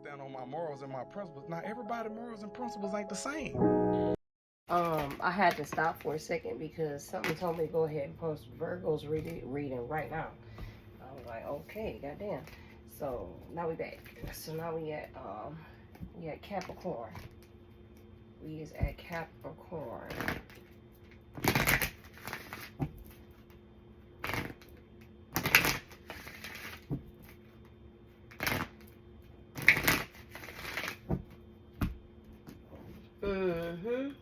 stand on my morals and my principles. Now, everybody's morals and principles ain't the same. I had to stop for a second because something told me to go ahead and post Virgo's reading right now. I was like, okay, goddamn. So now we back. So now we at Capricorn. We is at Capricorn.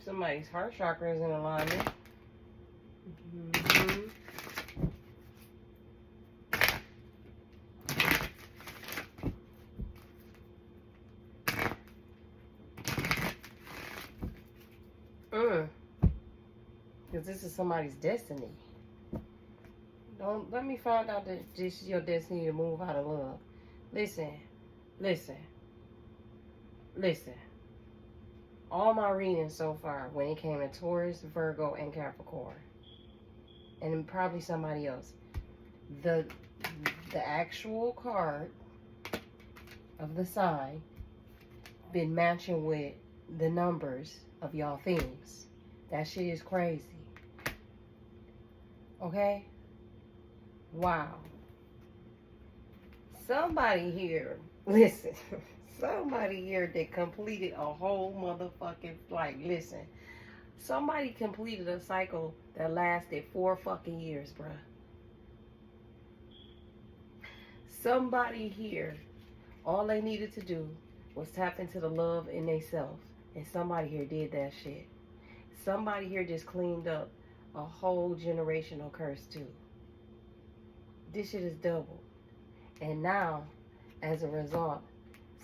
Somebody's heart chakra is in alignment. Because this is somebody's destiny. Don't let me find out that this is your destiny to move out of love. Listen. All my readings so far, when it came to Taurus, Virgo, and Capricorn, and probably somebody else, the actual card of the sign been matching with the numbers of y'all themes. That shit is crazy. Okay? Wow. Somebody here, listen. Somebody here that completed a whole motherfucking flight. Listen, somebody completed a cycle that lasted 4 fucking years, bruh. Somebody here, all they needed to do was tap into the love in themselves. And somebody here did that shit. Somebody here just cleaned up a whole generational curse too. This shit is double. And now, as a result,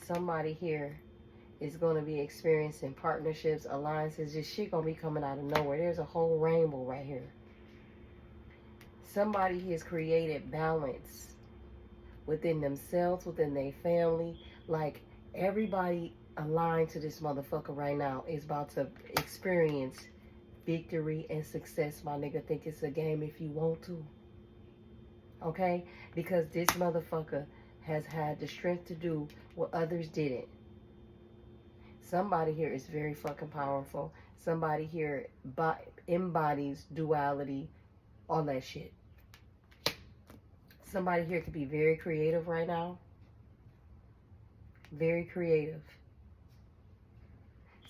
somebody here is going to be experiencing partnerships, alliances. This shit going to be coming out of nowhere. There's a whole rainbow right here. Somebody has created balance within themselves, within their family. Like, everybody aligned to this motherfucker right now is about to experience victory and success. My nigga, think it's a game if you want to. Okay? Because this motherfucker has had the strength to do what others didn't. Somebody here is very fucking powerful. Somebody here embodies duality, all that shit. Somebody here could be very creative right now. Very creative.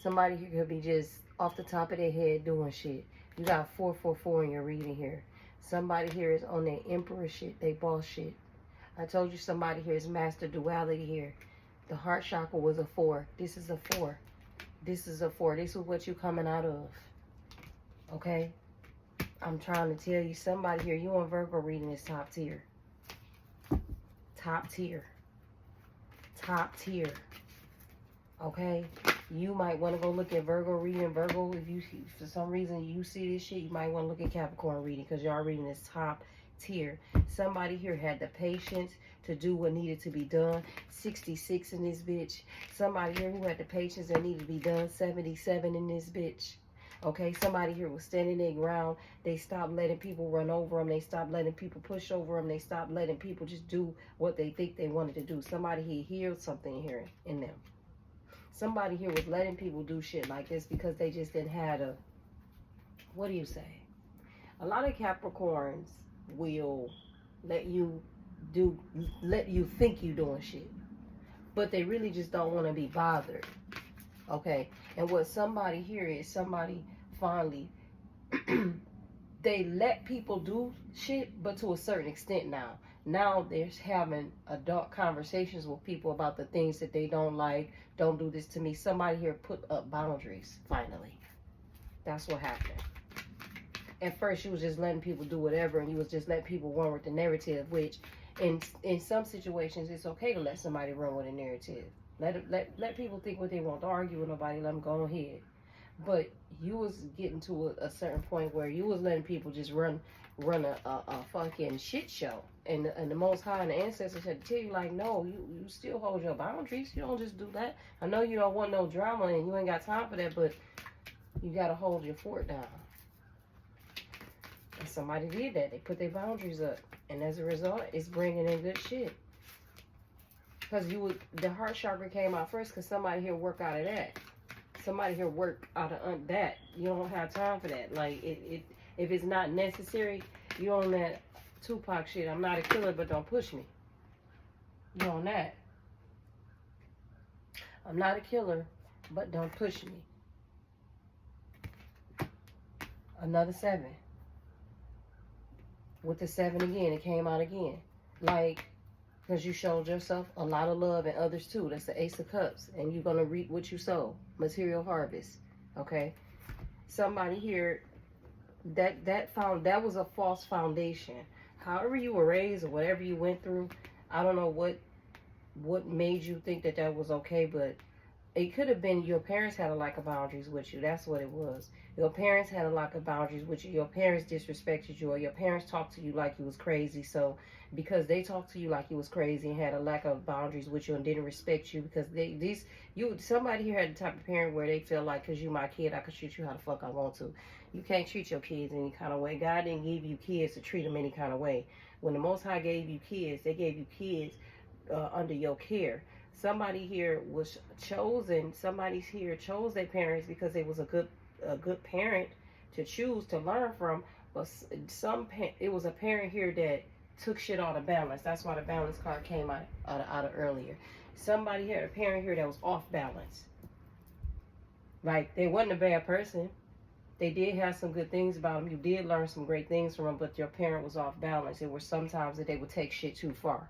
Somebody here could be just off the top of their head doing shit. You got 444 in your reading here. Somebody here is on their emperor shit, they boss shit. I told you somebody here is master duality here. The heart chakra was a 4. This is a 4. This is a 4. This is what you coming out of. Okay? I'm trying to tell you, somebody here, you on Virgo reading is top tier. Top tier. Top tier. Okay? You might want to go look at Virgo reading. Virgo, if you, for some reason, you see this shit, you might want to look at Capricorn reading, because y'all reading is top tier. Somebody here had the patience to do what needed to be done. 66 in this bitch. Somebody here who had the patience that needed to be done. 77 in this bitch. Okay, somebody here was standing their ground. They stopped letting people run over them. They stopped letting people push over them. They stopped letting people just do what they think they wanted to do. Somebody here healed something here in them. Somebody here was letting people do shit like this because they just didn't have a, what do you say? A lot of Capricorns will let you think you doing shit, but they really just don't want to be bothered. Okay, and what somebody here is, somebody finally they let people do shit, but to a certain extent. Now they're having adult conversations with people about the things that they don't like. Don't do this to me. Somebody here put up boundaries finally. That's what happened. At first, you was just letting people do whatever, and you was just letting people run with the narrative, which in some situations, it's okay to let somebody run with a narrative. Let people think what they want. Don't argue with nobody. Let them go ahead. But you was getting to a certain point where you was letting people just run a fucking shit show. And the Most High and the ancestors had to tell you, like, no, you still hold your boundaries. You don't just do that. I know you don't want no drama and you ain't got time for that, but you got to hold your fort down. And somebody did that. They put their boundaries up. And as a result, it's bringing in good shit. Because the heart chakra came out first because somebody here work out of that. Somebody here work out of that. You don't have time for that. Like, if it's not necessary, you on that Tupac shit. I'm not a killer, but don't push me. You on that. I'm not a killer, but don't push me. Another 7. With the 7 again, it came out again. Like, because you showed yourself a lot of love and others too. That's the Ace of Cups. And you're going to reap what you sow. Material harvest. Okay? Somebody here, that was a false foundation. However you were raised or whatever you went through, I don't know what made you think that was okay, but it could have been your parents had a lack of boundaries with you. That's what it was. Your parents had a lack of boundaries with you. Your parents disrespected you, or your parents talked to you like you was crazy. So because they talked to you like you was crazy and had a lack of boundaries with you and didn't respect you, because somebody here had the type of parent where they feel like, because you my kid, I can treat you how the fuck I want to. You can't treat your kids any kind of way. God didn't give you kids to treat them any kind of way. When the Most High gave you kids, they gave you kids under your care. Somebody here was chosen. Somebody here chose their parents because they was a good parent to choose to learn from. But it was a parent here that took shit out of balance. That's why the balance card came out of earlier. Somebody here, a parent here that was off balance. Like, they wasn't a bad person. They did have some good things about them. You did learn some great things from them, but your parent was off balance. It was sometimes that they would take shit too far.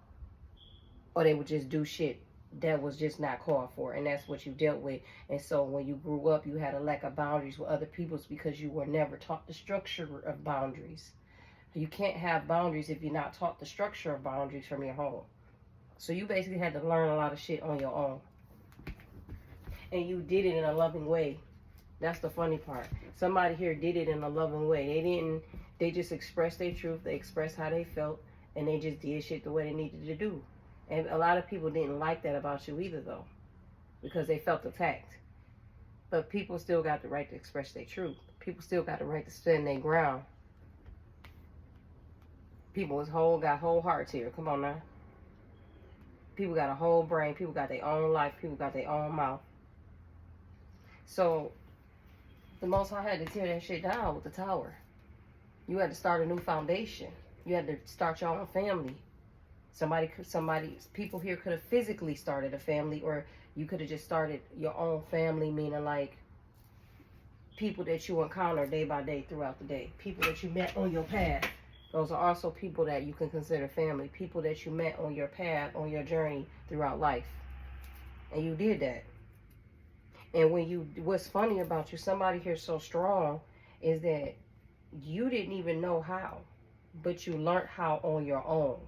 Or they would just do shit that was just not called for, and that's what you dealt with. And so when you grew up, you had a lack of boundaries with other people's because you were never taught the structure of boundaries. You can't have boundaries if you're not taught the structure of boundaries from your home. So you basically had to learn a lot of shit on your own. And you did it in a loving way. That's the funny part. Somebody here did it in a loving way. They just expressed their truth. They expressed how they felt, and they just did shit the way they needed to do. And a lot of people didn't like that about you either, though, because they felt attacked. But people still got the right to express their truth. People still got the right to stand their ground. People got whole hearts here. Come on now. People got a whole brain. People got their own life. People got their own mouth. So the Most High had to tear that shit down with the tower. You had to start a new foundation. You had to start your own family. People here could have physically started a family, or you could have just started your own family, meaning like people that you encounter day by day throughout the day. People that you met on your path. Those are also people that you can consider family. People that you met on your path, on your journey throughout life. And you did that. And what's funny about you, somebody here so strong, is that you didn't even know how, but you learned how on your own.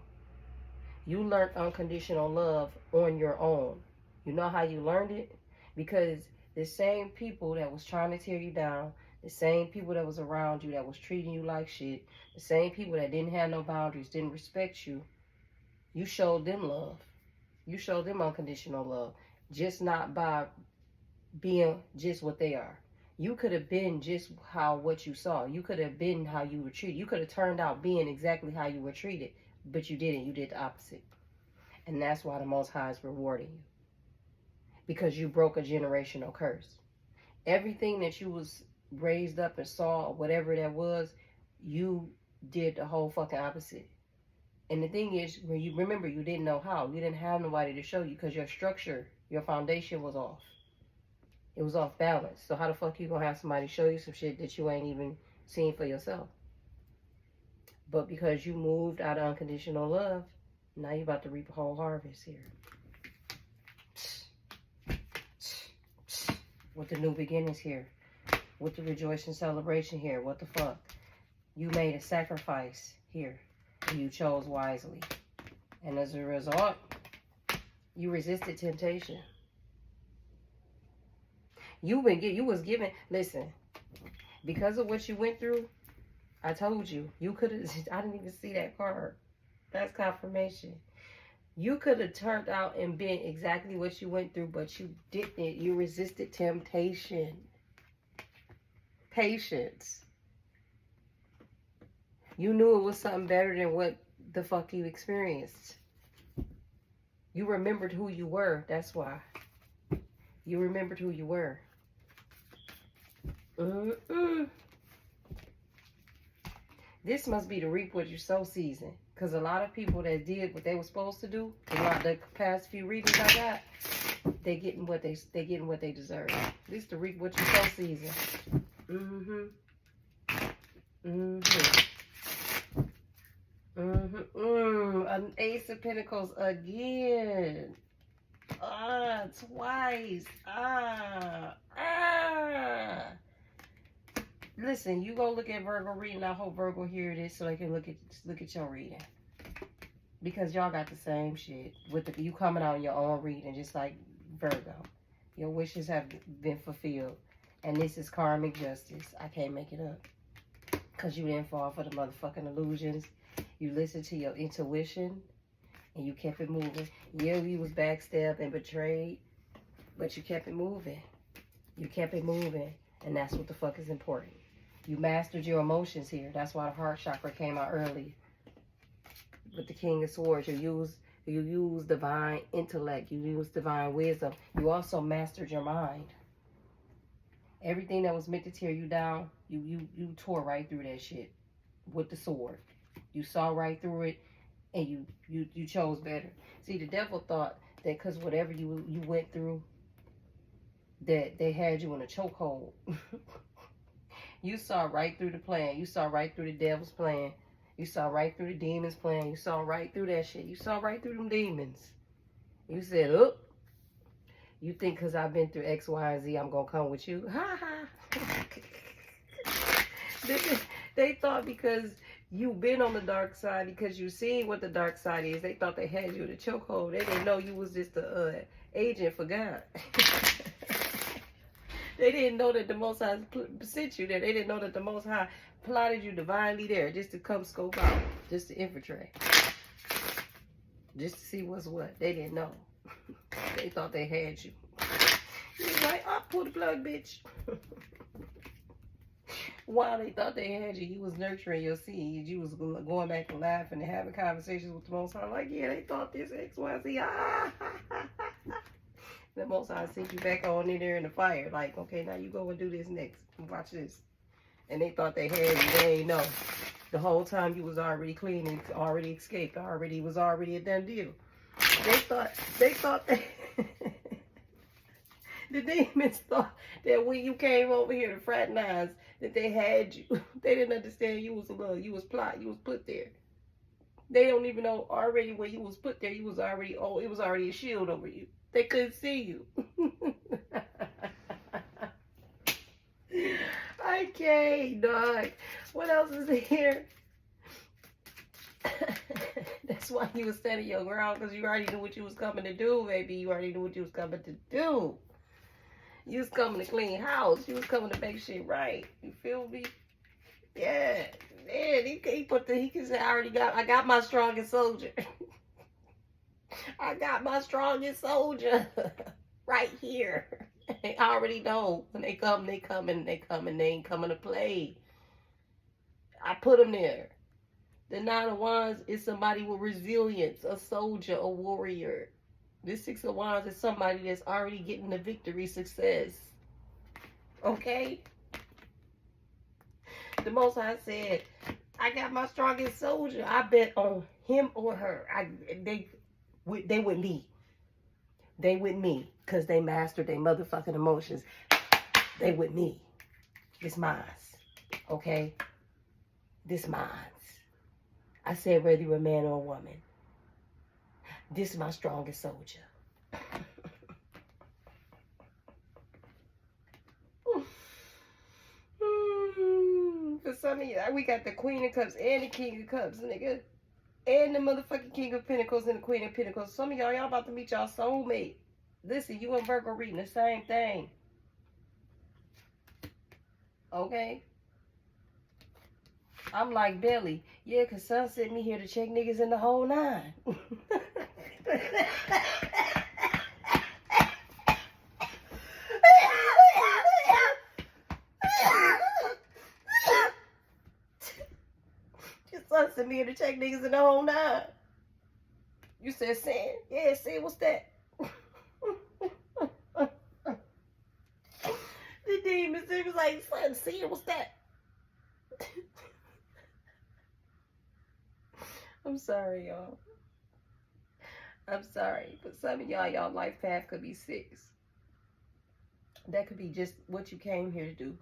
You learned unconditional love on your own. You know how you learned it? Because the same people that was trying to tear you down, the same people that was around you that was treating you like shit, the same people that didn't have no boundaries, didn't respect you, you showed them love. You showed them unconditional love. Just not by being just what they are. You could have been just what you saw. You could have been how you were treated. You could have turned out being exactly how you were treated. But you didn't. You did the opposite. And that's why the Most High is rewarding you. Because you broke a generational curse. Everything that you was raised up and saw, or whatever that was, you did the whole fucking opposite. And the thing is, when you remember, you didn't know how. You didn't have nobody to show you because your structure, your foundation was off. It was off balance. So how the fuck you gonna have somebody show you some shit that you ain't even seen for yourself? But because you moved out of unconditional love, now you're about to reap a whole harvest here. With the new beginnings here. With the rejoicing celebration here. What the fuck? You made a sacrifice here. And you chose wisely. And as a result, you resisted temptation. You was given, listen, because of what you went through, I told you, you could have, I didn't even see that card. That's confirmation. You could have turned out and been exactly what you went through, but you didn't. You resisted temptation. Patience. You knew it was something better than what the fuck you experienced. You remembered who you were. That's why. You remembered who you were. This must be the reap what you sow season. Because a lot of people that did what they were supposed to do, the past few readings I got, they getting what they deserve. This the reap what you sow season. An Ace of Pentacles again. Twice. Listen, you go look at Virgo reading. I hope Virgo hear this so they can look at your reading. Because y'all got the same shit. With you coming out in your own reading, just like Virgo. Your wishes have been fulfilled. And this is karmic justice. I can't make it up. Because you didn't fall for the motherfucking illusions. You listened to your intuition. And you kept it moving. Yeah, you was backstabbed and betrayed. But you kept it moving. You kept it moving. And that's what the fuck is important. You mastered your emotions here. That's why the heart chakra came out early. With the King of Swords, you use divine intellect. You use divine wisdom. You also mastered your mind. Everything that was meant to tear you down, you tore right through that shit with the sword. You saw right through it, and you chose better. See, the devil thought that because whatever you went through, that they had you in a chokehold. You saw right through the plan. You saw right through the devil's plan. You saw right through the demon's plan. You saw right through that shit. You saw right through them demons. You said, oh, you think because I've been through X, Y, and Z, I'm going to come with you? Ha ha. They thought because you've been on the dark side, because you seen what the dark side is, they thought they had you in a chokehold. They didn't know you was just the agent for God. They didn't know that the Most High sent you there. They didn't know that the Most High plotted you divinely there just to come scope out, just to infiltrate, just to see what's what. They didn't know. They thought they had you. You was like, oh, pull the plug, bitch. While they thought they had you, you was nurturing your seeds. You was going back and laughing and having conversations with the Most High. Like, yeah, they thought this X, Y, Z. The Most High sent you back on in there in the fire. Like, okay, now you go and do this next. Watch this. And they thought they had you. They ain't know. The whole time you was already clean and already escaped. Was already a done deal. They thought that the demons thought that when you came over here to fraternize that they had you. They didn't understand you was put there. They don't even know already when you was put there, it was already a shield over you. They couldn't see you. I can't, dog. What else is here? That's why you was standing your ground, because you already knew what you was coming to do, baby. You already knew what you was coming to do. You was coming to clean house. You was coming to make shit right. You feel me? Yeah. Man, he can say, I got my strongest soldier. I got my strongest soldier right here. They already know when they come, they ain't coming to play. I put them there. The Nine of Wands is somebody with resilience, a soldier, a warrior. This Six of Wands is somebody that's already getting the victory, success. Okay? The Most High said, I got my strongest soldier. I bet on him or her. They with me. They with me. Because they mastered their motherfucking emotions. They with me. It's mine. Okay? This mine. I said whether you're a man or a woman. This is my strongest soldier. For some of you, we got the Queen of Cups and the King of Cups, nigga. And the motherfucking King of Pentacles and the Queen of Pentacles. Some of y'all about to meet y'all soulmate. Listen, you and Virgo reading the same thing. Okay? I'm like Belly. Yeah, because son sent me here to check niggas in the whole nine. Your son sent me here to check niggas in the whole nine. You said sin? Yeah, sin, what's that? The demons, they was like, sin, what's that? I'm sorry, y'all. I'm sorry. But some of y'all life path could be 6. That could be just what you came here to do.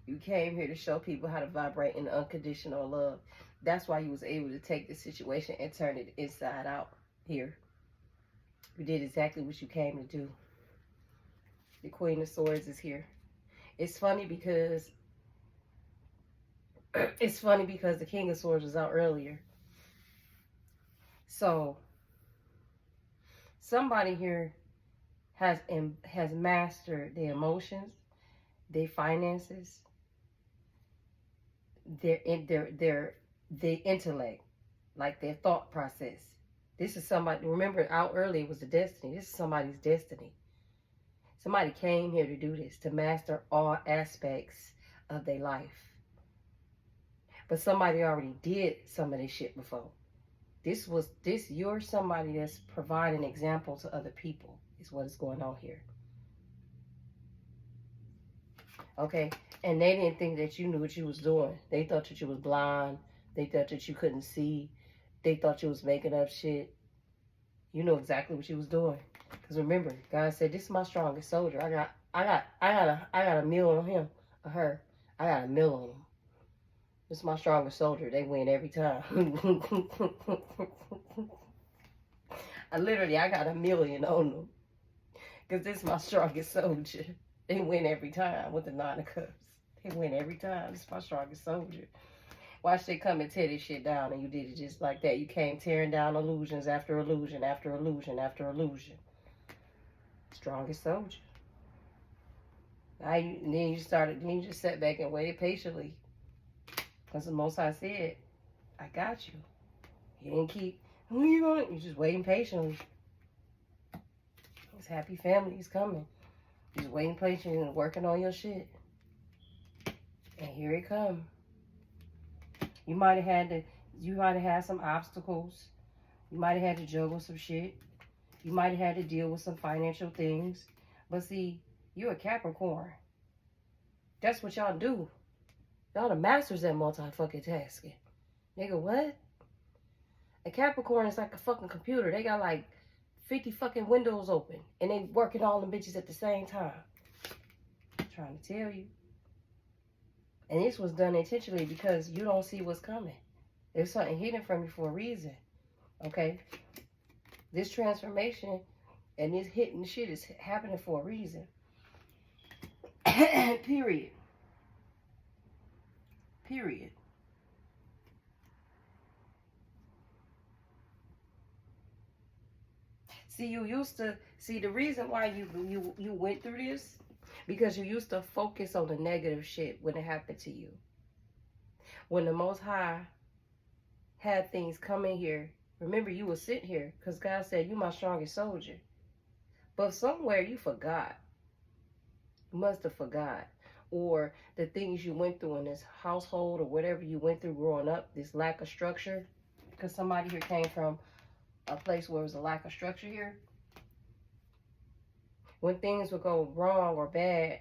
You came here to show people how to vibrate in unconditional love. That's why you was able to take the situation and turn it inside out here. You did exactly what you came to do. The Queen of Swords is here. It's funny because the King of Swords was out earlier. So somebody here has mastered their emotions, their finances, their intellect, like their thought process. This is somebody, remember out earlier was the destiny. This is somebody's destiny. Somebody came here to do this, to master all aspects of their life. But somebody already did some of this shit before. You're somebody that's providing example to other people, is what is going on here. Okay? And they didn't think that you knew what you was doing. They thought that you was blind. They thought that you couldn't see. They thought you was making up shit. You know exactly what you was doing. Because remember, God said, this is my strongest soldier. I got a meal on him or her. I got a meal on him. This is my strongest soldier. They win every time. I got $1 million on them. Because this is my strongest soldier. They win every time with the 9 of Cups. They win every time. This is my strongest soldier. Watch they come and tear this shit down, and you did it just like that. You came tearing down illusions after illusion after illusion after illusion. Strongest soldier. Then you just sat back and waited patiently. Because the Most High said, I got you. You didn't keep, who you going? You're just waiting patiently. This happy family is coming. Just waiting patiently and working on your shit. And here it comes. You might have had some obstacles. You might have had to juggle some shit. You might have had to deal with some financial things. But see, you're a Capricorn. That's what y'all do. Y'all the masters at multi-fucking tasking. Nigga, what? A Capricorn is like a fucking computer. They got like 50 fucking windows open. And they working all them bitches at the same time. I'm trying to tell you. And this was done intentionally because you don't see what's coming. There's something hidden from you for a reason. Okay? This transformation and this hitting shit is happening for a reason. Period. Period. See, the reason why you went through this, because you used to focus on the negative shit when it happened to you. When the Most High had things come in here, remember you were sitting here because God said, you my strongest soldier. But somewhere you forgot. You must have forgot. Or the things you went through in this household or whatever you went through growing up, this lack of structure. Because somebody here came from a place where there was a lack of structure here. When things would go wrong or bad,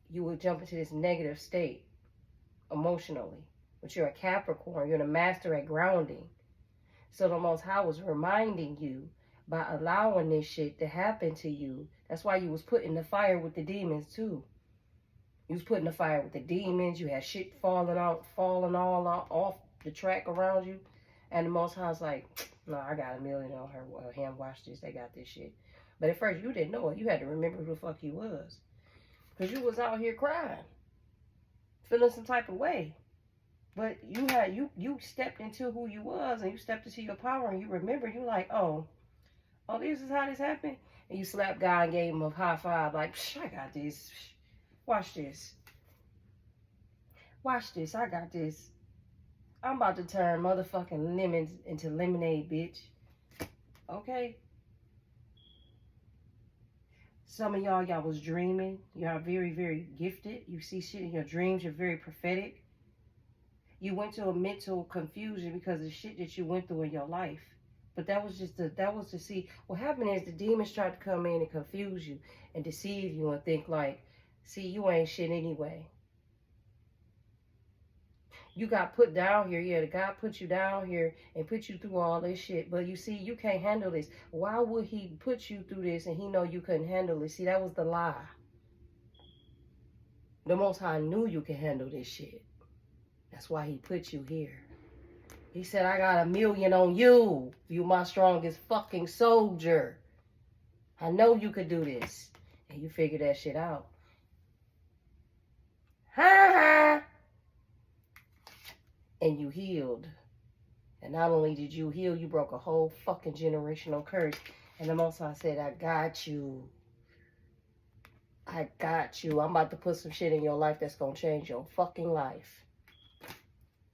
you would jump into this negative state emotionally. But you're a Capricorn. You're the master at grounding. So the Most High was reminding you by allowing this shit to happen to you. That's why you was put in the fire with the demons too. You was put in the fire with the demons. You had shit falling all off the track around you. And the Most High was like, no, I got $1 million on her. Well, him, watch this. They got this shit. But at first, you didn't know it. You had to remember who the fuck you was. Because you was out here crying. Feeling some type of way. But you stepped into who you was. And you stepped into your power. And you remember. You like, oh, this is how this happened. And you slapped God and gave him a high five. Like, I got this. Watch this. Watch this. I got this. I'm about to turn motherfucking lemons into lemonade, bitch. Okay? Some of y'all was dreaming. Y'all very, very gifted. You see shit in your dreams. You're very prophetic. You went to a mental confusion because of the shit that you went through in your life. But that was to see what happened is the demons tried to come in and confuse you and deceive you and think like, see, you ain't shit anyway. You got put down here. Yeah, the God put you down here and put you through all this shit. But you see, you can't handle this. Why would he put you through this and he know you couldn't handle it? See, that was the lie. The Most High knew you could handle this shit. That's why he put you here. He said, I got $1 million on you. You my strongest fucking soldier. I know you could do this. And you figured that shit out. Ha ha. And you healed. And not only did you heal, you broke a whole fucking generational curse. And the Most High said, I got you. I got you. I'm about to put some shit in your life that's going to change your fucking life.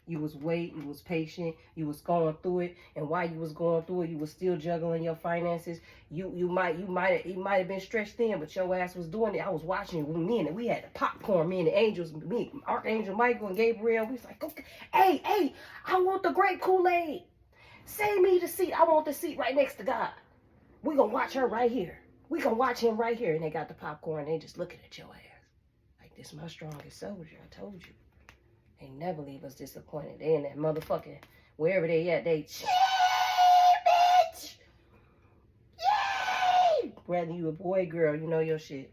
You was waiting, you was patient, you was going through it, and while you was going through it, you was still juggling your finances. You might have been stretched thin, but your ass was doing it. I was watching you. We had the popcorn, me and the angels, me, Archangel Michael and Gabriel. We was like, okay, hey, I want the grape Kool-Aid. Save me the seat. I want the seat right next to God. We gonna watch her right here. We gonna watch him right here. And they got the popcorn. They just looking at your ass like, this my strongest soldier. I told you. They never leave us disappointed. They in that motherfucking, wherever they at, they, bitch! Yay! Whether you a boy, girl, you know your shit.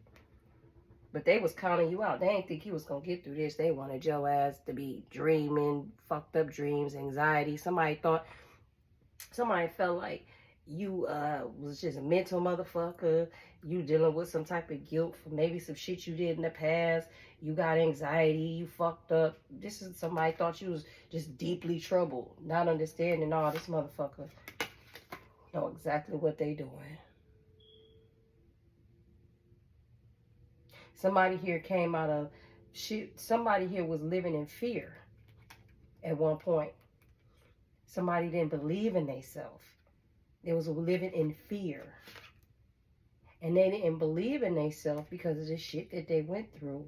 But they was counting you out. They ain't think you was gonna get through this. They wanted your ass to be dreaming, fucked up dreams, anxiety. Somebody felt like you was just a mental motherfucker. You dealing with some type of guilt for maybe some shit you did in the past. You got anxiety. You fucked up. This is somebody thought you was just deeply troubled. Not understanding all this motherfucker know exactly what they doing. Somebody here came out of shit. Somebody here was living in fear at one point. Somebody didn't believe in themselves. They was living in fear. And they didn't believe in themselves because of the shit that they went through.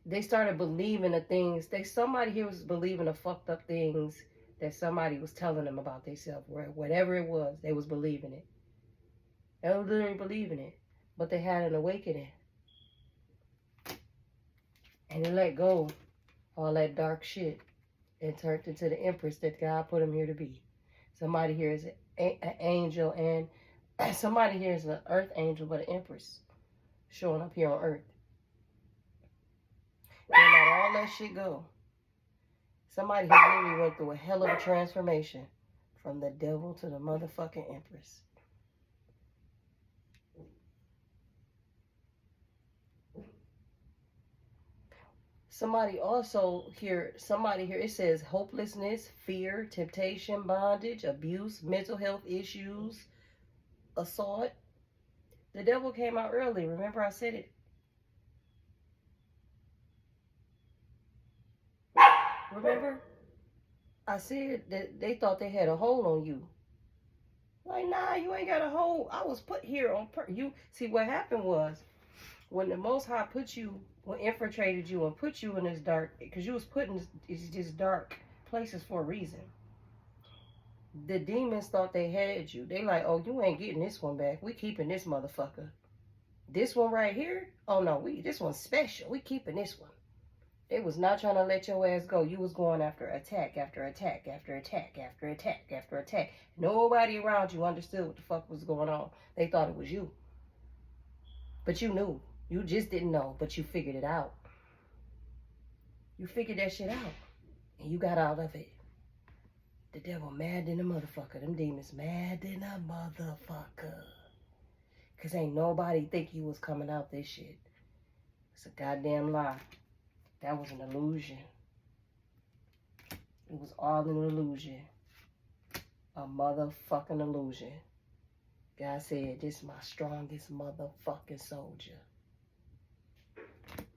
They started believing the things. Somebody here was believing the fucked up things that somebody was telling them about themselves. Whatever it was, they was believing it. They were literally believing it. But they had an awakening. And they let go all that dark shit and turned into the empress that God put them here to be. Somebody here is an angel, and somebody here is an earth angel, but an empress showing up here on earth. They let all that shit go. Somebody here really went through a hell of a transformation from the devil to the motherfucking empress. Somebody here, it says hopelessness, fear, temptation, bondage, abuse, mental health issues, assault. The devil came out early. Remember I said it. Remember? I said that they thought they had a hold on you. Like, nah, you ain't got a hold. I was put here on you. See, what happened was, when the Most High infiltrated you and put you in this dark, because you was put in this dark places for a reason. The demons thought they had you. They like, oh, you ain't getting this one back. We keeping this motherfucker. This one right here, oh no, this one's special. We keeping this one. They was not trying to let your ass go. You was going after attack after attack after attack after attack after attack. Nobody around you understood what the fuck was going on. They thought it was you. But you knew. You just didn't know, but you figured it out. You figured that shit out. And you got out of it. The devil mad than a motherfucker. Them demons mad than a motherfucker. Because ain't nobody think you was coming out this shit. It's a goddamn lie. That was an illusion. It was all an illusion. A motherfucking illusion. God said, this is my strongest motherfucking soldier.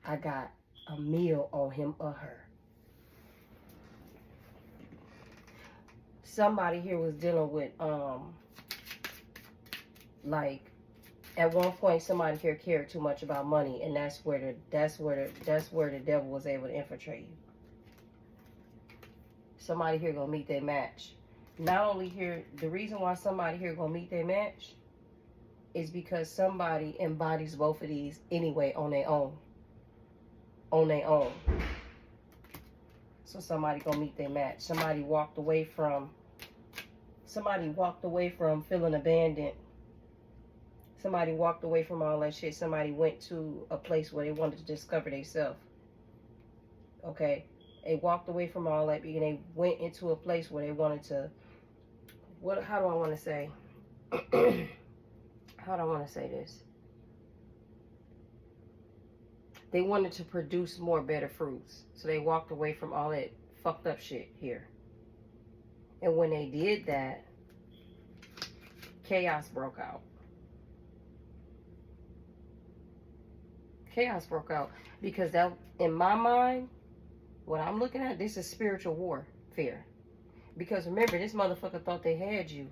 I got a meal on him or her. Somebody here was dealing with, like, at one point somebody here cared too much about money, and that's where the devil was able to infiltrate you. Somebody here gonna meet their match. Not only here, the reason why somebody here gonna meet their match is because somebody embodies both of these anyway on their own. On their own. So somebody gonna meet their match. Somebody walked away from feeling abandoned. Somebody walked away from all that shit. Somebody went to a place where they wanted to discover themselves. Okay? They walked away from all that and they went into a place where they wanted to, how do I want to say? How do I want to say this? They wanted to produce more better fruits. So they walked away from all that fucked up shit here. And when they did that, chaos broke out. Chaos broke out. Because that, in my mind, what I'm looking at, this is spiritual warfare. Because remember, this motherfucker thought they had you.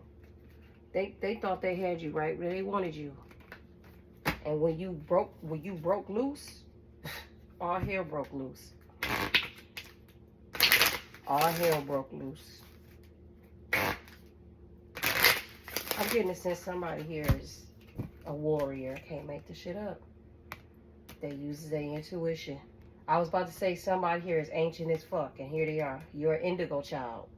They thought they had you, right? They wanted you. And when you broke loose, all hell broke loose. All hell broke loose. I'm getting a sense somebody here is a warrior. Can't make this shit up. They use their intuition. I was about to say somebody here is ancient as fuck, and here they are. You're an indigo child.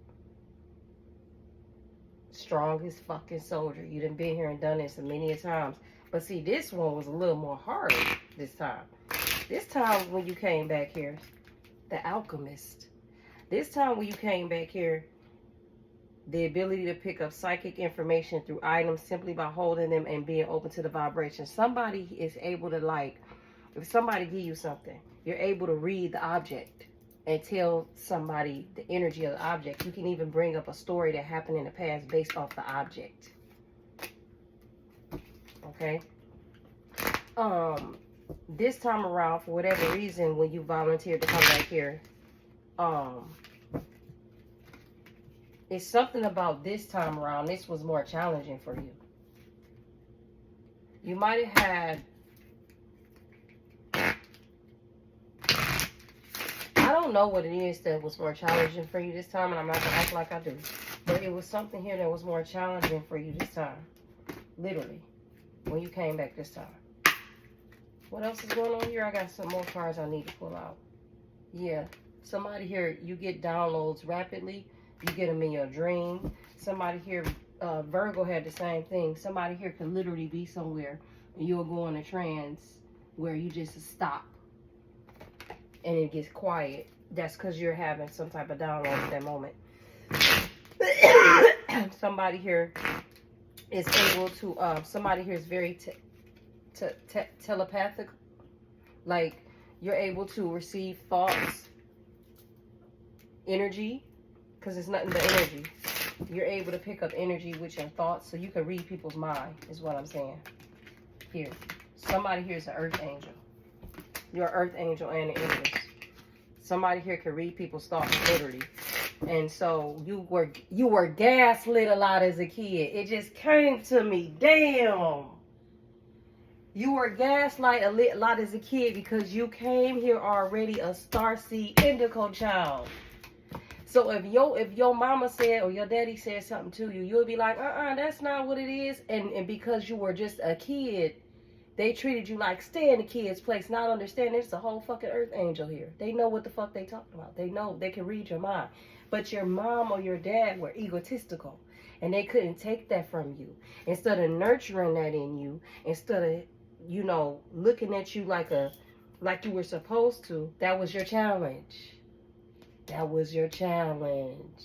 Strongest fucking soldier. You done been here and done this many a times. But see, this one was a little more harder this time. This time when you came back here, the alchemist. This time when you came back here, the ability to pick up psychic information through items simply by holding them and being open to the vibration. Somebody is able to, like, if somebody give you something, you're able to read the object and tell somebody the energy of the object. You can even bring up a story that happened in the past based off the object. Okay? This time around, for whatever reason, when you volunteered to come back here, it's something about this time around. This was more challenging for you. You might have had, I don't know what it is that was more challenging for you this time, and I'm not gonna act like I do. But it was something here that was more challenging for you this time. Literally. When you came back this time. What else is going on here? I got some more cards I need to pull out. Yeah. Somebody here, you get downloads rapidly. You get them in your dream. Somebody here, Virgo had the same thing. Somebody here could literally be somewhere and you'll go in a trance where you just stop and it gets quiet. That's because you're having some type of download at that moment. Somebody here is able to, somebody here is very telepathic. Like, you're able to receive thoughts, energy, because it's nothing but energy. You're able to pick up energy with your thoughts, so you can read people's mind, is what I'm saying. Here. Somebody here is an earth angel. You're an earth angel and an Empress. Somebody here can read people's thoughts, literally. And so you were gaslit a lot as a kid. It just came to me. Damn. You were gaslight a lot as a kid because you came here already a starseed indigo child. So if your mama said or your daddy said something to you, you'll be like, that's not what it is. And because you were just a kid, they treated you like stay in the kid's place, not understanding it's a whole fucking earth angel here. They know what the fuck they talking about. They know, they can read your mind. But your mom or your dad were egotistical and they couldn't take that from you. Instead of nurturing that in you, instead of, looking at you like you were supposed to, that was your challenge. That was your challenge.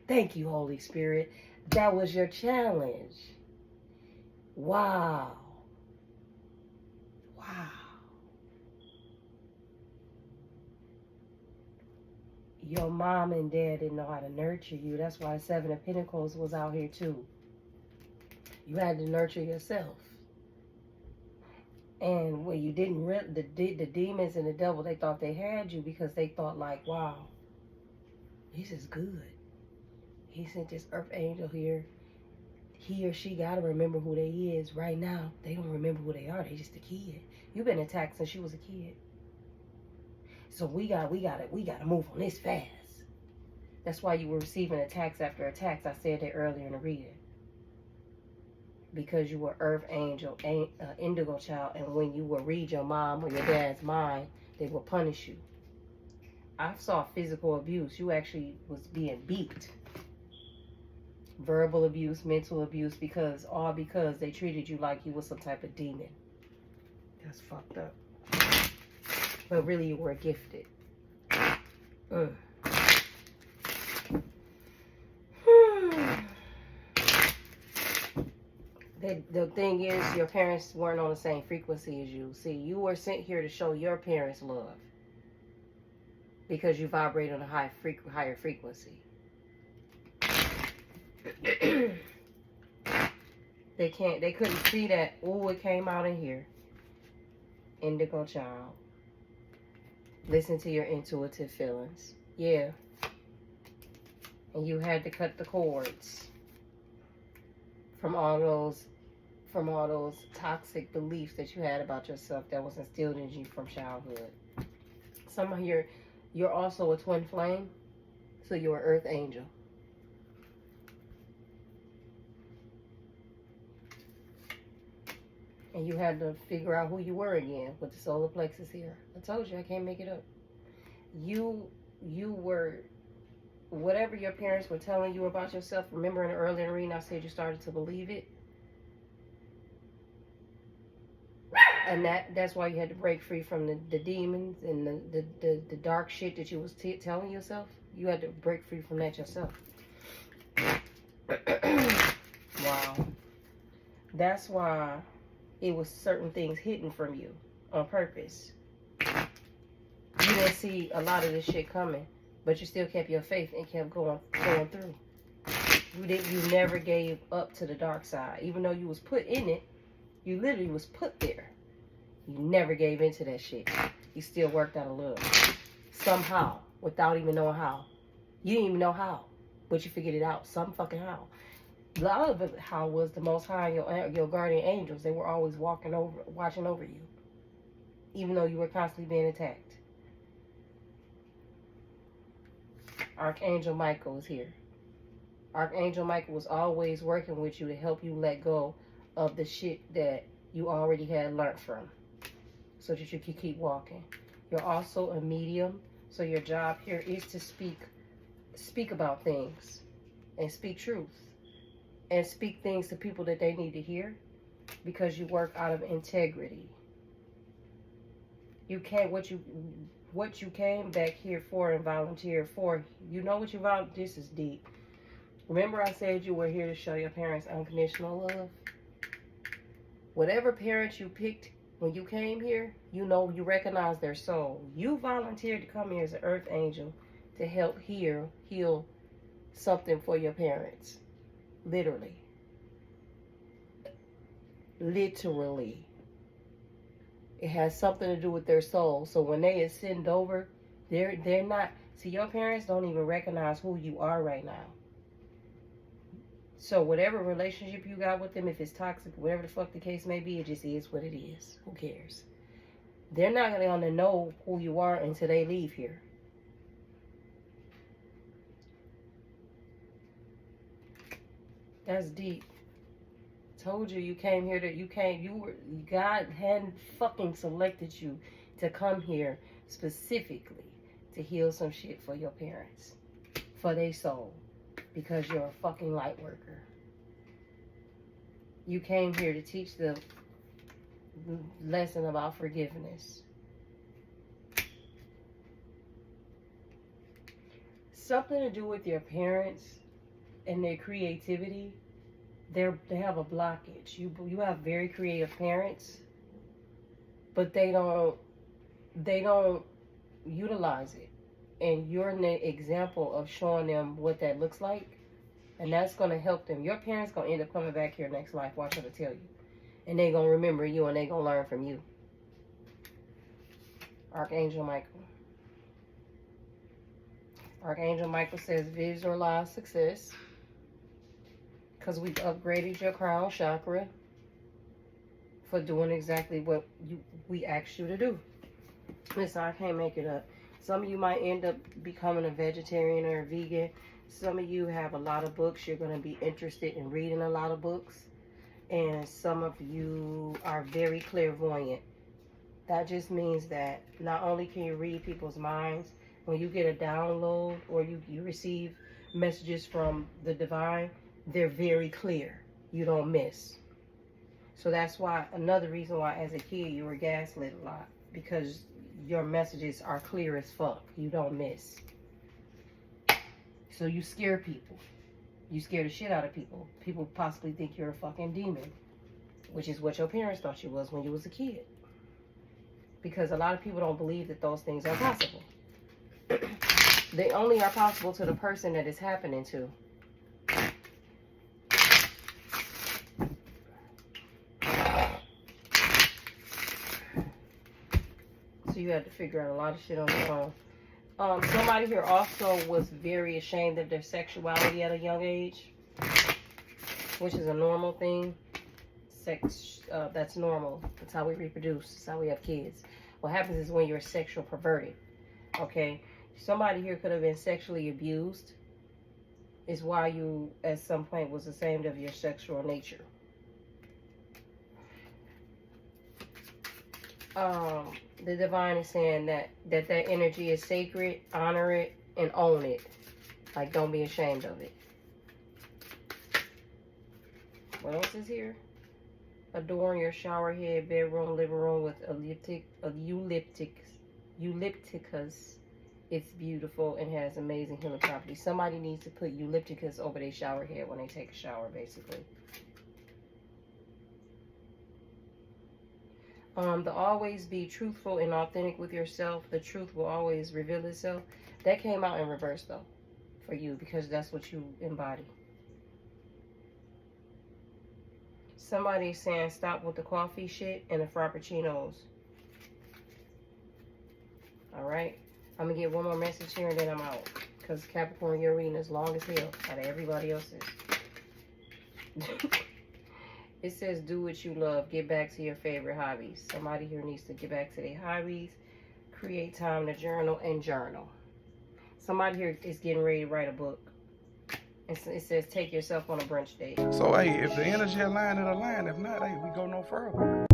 Thank you, Holy Spirit. That was your challenge. Wow. Wow. Your mom and dad didn't know how to nurture you. That's why Seven of Pentacles was out here too. You had to nurture yourself. And when you didn't, the demons and the devil, they thought they had you because they thought like, wow, this is good. He sent this earth angel here. He or she got to remember who they is right now. They don't remember who they are. They just a kid. You've been attacked since you was a kid. So we got to move on this fast. That's why you were receiving attacks after attacks. I said that earlier in the reading. Because you were Earth Angel, Indigo Child, and when you would read your mom or your dad's mind, they will punish you. I saw physical abuse. You actually was being beat. Verbal abuse, mental abuse, because they treated you like you was some type of demon. That's fucked up. But really you were gifted. The thing is, your parents weren't on the same frequency as you. See, you were sent here to show your parents love. Because you vibrate on a higher frequency. They couldn't see that. Oh, it came out in here. Indigo Child. Listen to your intuitive feelings. Yeah. And you had to cut the cords from all those toxic beliefs that you had about yourself that was instilled in you from childhood. Some of you're also a twin flame, so you're an earth angel. And you had to figure out who you were again with the solar plexus here. I told you, I can't make it up. You were, whatever your parents were telling you about yourself, remember in the earlier reading I said you started to believe it? And that's why you had to break free from the demons and the dark shit that you was telling yourself. You had to break free from that yourself. Wow. That's why it was certain things hidden from you on purpose. You didn't see a lot of this shit coming, but you still kept your faith and kept going through. You never gave up to the dark side. Even though you was put in it, you literally was put there. You never gave into that shit. You still worked out a little. Somehow, without even knowing how. You didn't even know how, but you figured it out. Some fucking how. A lot of it, how was the Most High, your guardian angels. They were always watching over you, even though you were constantly being attacked. Archangel Michael is here. Archangel Michael was always working with you to help you let go of the shit that you already had learned from, so that you can keep walking. You're also a medium, so your job here is to speak about things and speak truth and speak things to people that they need to hear, because you work out of integrity. You can't, what you came back here for and volunteered for, you know what you volunteered. This is deep. Remember I said you were here to show your parents unconditional love? Whatever parents you picked when you came here, you know, you recognize their soul. You volunteered to come here as an earth angel to help heal something for your parents. Literally. Literally. It has something to do with their soul. So when they ascend over, they're not, see, your parents don't even recognize who you are right now. So whatever relationship you got with them, if it's toxic, whatever the fuck the case may be, it just is what it is. Who cares? They're not going to know who you are until they leave here. That's deep. Told you came here God hadn't fucking selected you to come here specifically to heal some shit for your parents, for their soul, because you're a fucking light worker. You came here to teach the lesson about forgiveness. Something to do with your parents and their creativity. They have a blockage. You have very creative parents, but they don't utilize it. And you're an example of showing them what that looks like, and that's going to help them. Your parents going to end up coming back here next life. Watch what I tell you. And they're going to remember you, and they're going to learn from you. Archangel Michael. Archangel Michael says visualize success, because we've upgraded your crown chakra for doing exactly what we asked you to do. Listen, I can't make it up. Some of you might end up becoming a vegetarian or a vegan. Some of you have a lot of books. You're going to be interested in reading a lot of books. And some of you are very clairvoyant. That just means that not only can you read people's minds, when you get a download or you receive messages from the divine, they're very clear. You don't miss. So that's why, another reason why as a kid you were gaslit a lot, because your messages are clear as fuck. You don't miss. So you scare people. You scare the shit out of people. People possibly think you're a fucking demon, which is what your parents thought you was when you was a kid. Because a lot of people don't believe that those things are possible. They only are possible to the person that it's happening to. So you had to figure out a lot of shit on your own. Somebody here also was very ashamed of their sexuality at a young age, which is a normal thing. That's normal. That's how we reproduce. That's how we have kids. What happens is when you're sexual perverted, okay? Somebody here could have been sexually abused. Is why you at some point was ashamed of your sexual nature. The divine is saying that energy is sacred, honor it, and own it. Like, don't be ashamed of it. What else is here? Adorn your shower head, bedroom, living room with eucalyptus. It's beautiful and has amazing healing properties. Somebody needs to put eucalyptus over their shower head when they take a shower, basically. To always be truthful and authentic with yourself. The truth will always reveal itself. That came out in reverse, though, for you, because that's what you embody. Somebody's saying stop with the coffee shit and the frappuccinos. Alright? I'm going to get one more message here and then I'm out. Because Capricorn, your reading is long as hell out of everybody else's. It says do what you love. Get back to your favorite hobbies. Somebody here needs to get back to their hobbies. Create time to journal and journal. Somebody here is getting ready to write a book. It says take yourself on a brunch date. So, hey, if the energy aligned, it aligned. If not, hey, we go no further.